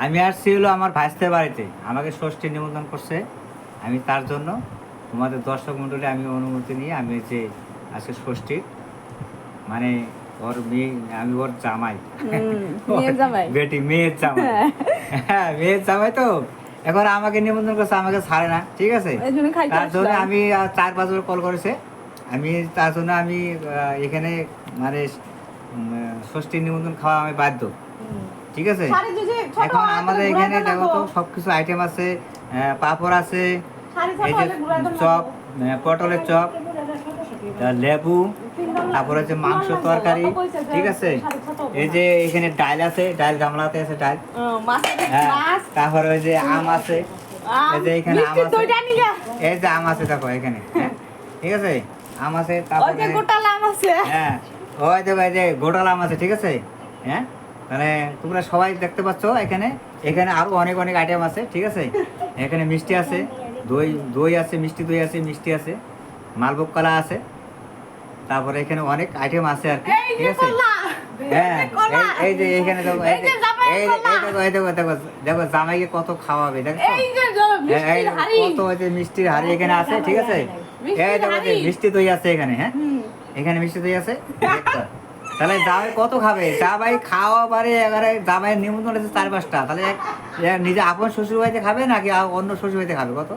আমি আসছি হলো আমার ভাইস্তের বাড়িতে, আমাকে ষষ্ঠী নিমন্ত্রণ করছে। আমি তার জন্য তোমাদের দর্শক মণ্ডলী আমি অনুমতি নিয়ে আমি যে আজকে ষষ্ঠীর মানে ওর মেয়ে, আমি ওর জামাই, মেয়ের জামাই। বেটি মেয়ের জামাই, হ্যাঁ মেয়ের জামাই তো। এখন আমাকে নিমন্ত্রণ করছে, আমাকে ছাড়ে না, ঠিক আছে। এই জন্য খাইতে তার জন্য আসলাম। আমি 4-5 বার কল করেছে, আমি তার জন্য আমি এখানে মানে ষষ্ঠীর নিমন্ত্রণ খাওয়া আমি বাধ্য, ঠিক আছে। শাড়ি যে ছোট এখন হয়, আমাদের তাহলে এখানে ঘুরাইতে দেখো তো লাগবো। সব কিছু আইটেম আছে, পাঁপড় আছে, শাড়ি ছোট এই যে হলে ঘুরাইতে চপ, লাগবো। পটলের চপ, লেবু, তারপরে হচ্ছে মাংস তরকারি, ঠিক আছে। এই যে এখানে ডাল আছে, ডাল গামলাতে আছে ডাল, মাছের হ্যাঁ। মাছ, তারপরে ওই যে আম আছে, আম, এই যে এখানে আম মিষ্টির আছে, দইটা নিয়ে। এই যে আম আছে দেখো এখানে, হ্যাঁ, ঠিক আছে, আম আছে। ওই যে তারপরে গোটা আম আছে। হ্যাঁ, ওই দেখো এই যে গোটাল আম আছে, ঠিক আছে, হ্যাঁ। মানে তোমরা সবাই দেখতে পাচ্ছ এখানে, এখানে আরো অনেক অনেক আইটেম আছে, ঠিক আছে। এখানে মিষ্টি আছে, দই দই আছে, মিষ্টি দই আছে, মিষ্টি আছে, মালভোগ কলা আছে, তারপরে এখানে অনেক আইটেম আছে আর কি, এই ঠিক যে আছে। কলা, হ্যাঁ, এই যে কলা, এই যে এখানে দেখো, এই যে জামাইয়ের এই কলা। দেখো, এই দেখো, দেখো দেখো জামাইকে কত খাওয়াবে, দেখো এই যে মিষ্টির হাড়ি, কত ওই যে মিষ্টির হাড়ি এখানে আছে, ঠিক আছে। মিষ্টির এই দেখো যে হাঁড়ি। মিষ্টি দই আছে এখানে, হ্যাঁ, এখানে মিষ্টি দই আছে, দেখো। তাহলে জামাই কত খাবে, জামাই খাওয়া পারে এবারে, জামাইয়ের নিমন্ত্রণ আছে 4-5টা, তাহলে নিজে আপন শ্বশুর বাড়িতে খাবে নাকি অন্য শ্বশুর বাড়িতে খাবে কত।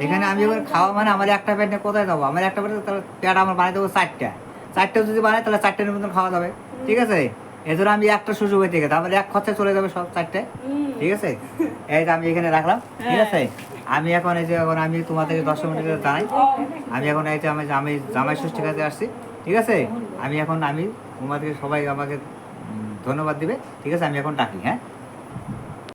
এখানে আমি এবার খাওয়া মানে আমার একটা পেট নিয়ে কোথায় যাবো, আমার একটা পেটে তাহলে পেট আমার বানাই দেবো 4টা যদি বানাই তাহলে 4টে নিমন্ত্রণ খাওয়া যাবে, ঠিক আছে। এজন্য আমি একটা শ্বশুর বাড়ি থেকে তারপরে এক খরচে চলে যাবে সব 4টে, ঠিক আছে। এই যে আমি এখানে রাখলাম, ঠিক আছে। আমি এখন এই যে এখন আমি তোমাদেরকে 10 মিনিটে জানাই, আমি এখন এই যে আমি জামাই ষষ্ঠীর কাছে আসছি, ঠিক আছে। আমি তোমাদেরকে সবাই আমাকে ধন্যবাদ দিবে, ঠিক আছে। আমি এখন ডাকি, হ্যাঁ।